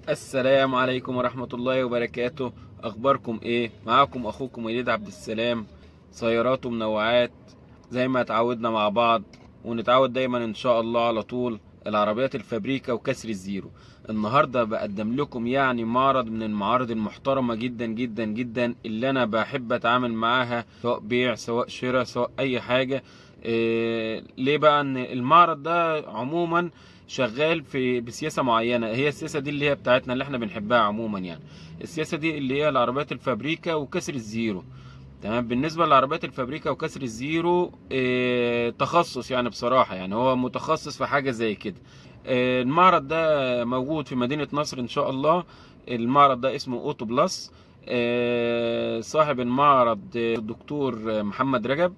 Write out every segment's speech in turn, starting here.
السلام عليكم ورحمة الله وبركاته. أخباركم إيه؟ معاكم أخوكم وليد عبد السلام، سيارات ومنوعات زي ما اتعودنا مع بعض، ونتعود دايما إن شاء الله على طول العربيات الفابريكا وكسر الزيرو. النهاردة بقدم لكم معرض من المعارض المحترمة جدا جدا جدا اللي أنا بحب أتعامل معاها، سواء بيع سواء شراء سواء أي حاجة. ليه بقى؟ ان المعرض ده عموما شغال بسياسه معينه، هي السياسه دي اللي هي بتاعتنا اللي احنا بنحبها عموما. يعني السياسه دي اللي هي العربيات الفابريكا وكسر الزيرو. تمام. بالنسبه للعربيات الفابريكا وكسر الزيرو تخصص، يعني بصراحه يعني هو متخصص في حاجه زي كده. المعرض ده موجود في مدينه نصر ان شاء الله. المعرض ده اسمه اوتو بلس. صاحب المعرض الدكتور محمد رجب،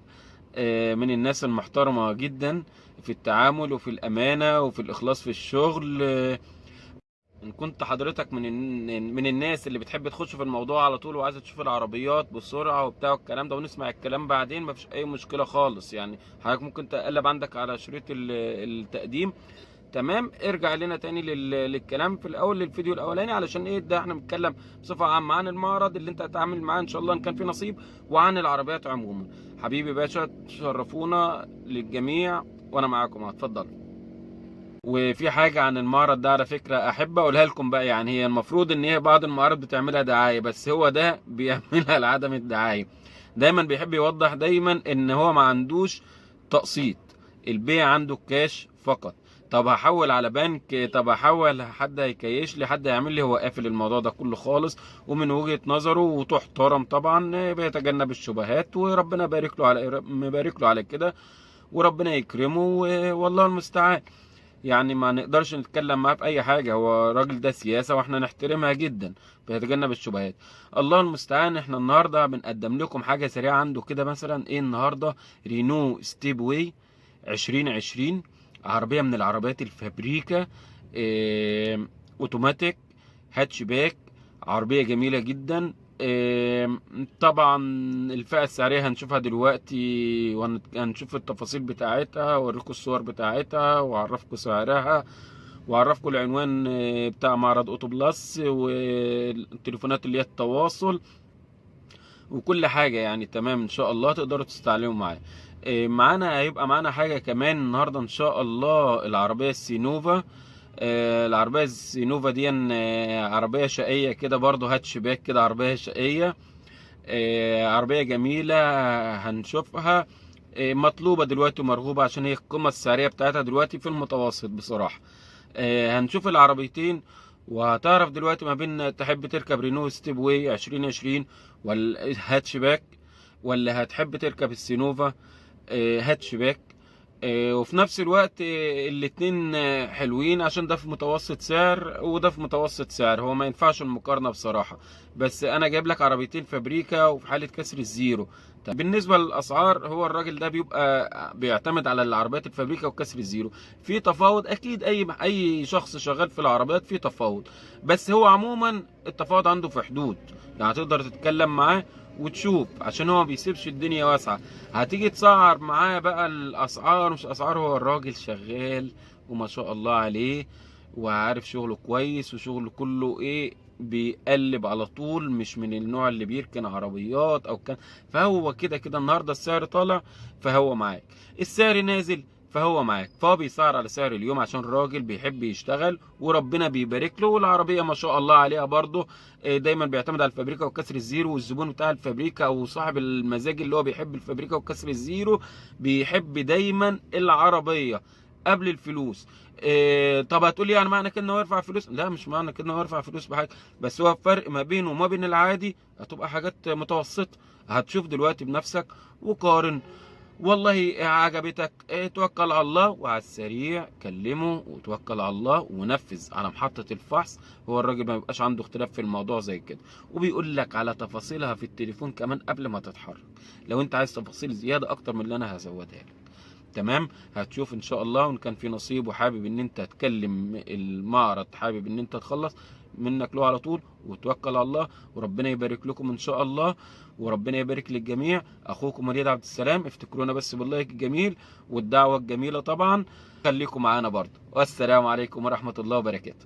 من الناس المحترمة جدا في التعامل وفي الأمانة وفي الإخلاص في الشغل. إن كنت حضرتك من الناس اللي بتحب تخش في الموضوع على طول وعايزة تشوف العربيات بسرعة وبتاع الكلام ده، ونسمع الكلام بعدين، مفيش أي مشكلة خالص. يعني حضرتك ممكن تقلب عندك على شريط التقديم. تمام. ارجع لنا تاني للكلام في الاول للفيديو الاولاني، علشان ايه ده؟ احنا بنتكلم بصفه عامه عن المعرض اللي انت هتتعامل معاه ان شاء الله ان كان في نصيب، وعن العربيات عموما. حبيبي باشا، تشرفونا للجميع وانا معاكم. هتفضل. وفي حاجه عن المعرض ده على فكره احب اقولها لكم بقى. يعني هي المفروض ان هي بعض المعارض بتعملها دعايه، بس هو ده بيعملها لعدم الدعايه. دايما بيحب يوضح دايما ان هو ما عندوش تقسيط، البيع عنده كاش فقط. طب هحول على بنك، طب هحول حد هيكيش لي، حد هيعمل لي، هو قافل الموضوع ده كله خالص. ومن وجهة نظره وتحترم طبعا، بيتجنب الشبهات، وربنا يبارك له على كده، وربنا يكرمه، والله المستعان. يعني ما نقدرش نتكلم معاه في اي حاجه، هو الراجل ده سياسه واحنا نحترمها جدا، بيتجنب الشبهات. الله المستعان. احنا النهارده بنقدم لكم حاجه سريعه عنده كده. مثلا ايه النهارده؟ رينو ستيب واي 2020، عربيه من العربيات الفابريكا، اوتوماتيك، هاتشباك، عربيه جميله جدا. طبعا الفئة السعرية هنشوفها دلوقتي، وهنشوف التفاصيل بتاعتها، واوريكم الصور بتاعتها، واعرفكم سعرها، واعرفكم العنوان بتاع معرض اوتو بلس، والتليفونات اللي هي التواصل، وكل حاجة. يعني تمام ان شاء الله تقدروا تستعلموا معايا. معانا هيبقى معانا حاجة كمان النهاردة ان شاء الله، العربية السينوفا. العربية السينوفا دي عربية شقية كده برضو، هاتشباك كده، عربية شقية، عربية جميلة هنشوفها. مطلوبة دلوقتي ومرغوبة، عشان هي القيمة السعرية بتاعتها دلوقتي في المتوسط بصراحة. هنشوف العربيتين، وهتعرف دلوقتي ما بين تحب تركب رينو ستيب واي 2020 ولا هاتشباك، ولا هتحب تركب السينوفا هاتشباك. وفي نفس الوقت الاتنين حلوين، عشان ده في متوسط سعر وده في متوسط سعر، هو ما ينفعش المقارنة بصراحة. بس انا جايب لك عربيتين فابريكا وفي حالة كسر الزيرو. طب بالنسبة للأسعار، هو الراجل ده بيبقى بيعتمد على العربيات الفابريكا وكسر الزيرو. في تفاوض أكيد، أي شخص شغال في العربيات في تفاوض، بس هو عموما التفاوض عنده في حدود. يعني تقدر تتكلم معاه وتشوف، عشان هو ما بيسيبش الدنيا واسعة. هتيجي تسعر معاه بقى الأسعار مش أسعار، هو الراجل شغال وما شاء الله عليه، وعارف شغله كويس، وشغله كله ايه، بيقلب على طول، مش من النوع اللي بيركن عربيات او كان. فهو كده كده النهارده السعر طالع فهو معاك، السعر نازل فهو معاك، فهو بيسعر على سعر اليوم عشان الراجل بيحب يشتغل وربنا بيبارك له. والعربيه ما شاء الله عليها برضه دايما بيعتمد على الفابريكا وكسر الزيرو. والزبون بتاع الفابريكا او صاحب المزاج اللي هو بيحب الفابريكا وكسر الزيرو بيحب دايما العربيه قبل الفلوس. طب هتقول لي يعني معنى كده ان هو يرفع فلوس؟ لا، مش معنى كده ان هو يرفع فلوس بحاجه، بس هو الفرق ما بينه وما بين العادي هتبقى حاجات متوسطه. هتشوف دلوقتي بنفسك وقارن. والله عجبتك توكل على الله، وعلى السريع كلمه وتوكل على الله ونفذ على محطة الفحص. هو الراجل ما بيبقاش عنده اختلاف في الموضوع زي كده، وبيقول لك على تفاصيلها في التليفون كمان قبل ما تتحرك، لو انت عايز تفاصيل زيادة اكتر من اللي انا هزودها لك. تمام. هتشوف ان شاء الله، وان كان في نصيب وحابب ان انت تكلم المعرض، حابب ان انت تخلص منك له على طول وتوكل على الله، وربنا يبارك لكم ان شاء الله، وربنا يبارك للجميع. اخوكم وليد عبد السلام. افتكرونا بس باللايك الجميل والدعوة الجميلة طبعا. خليكم معانا برضه، والسلام عليكم ورحمة الله وبركاته.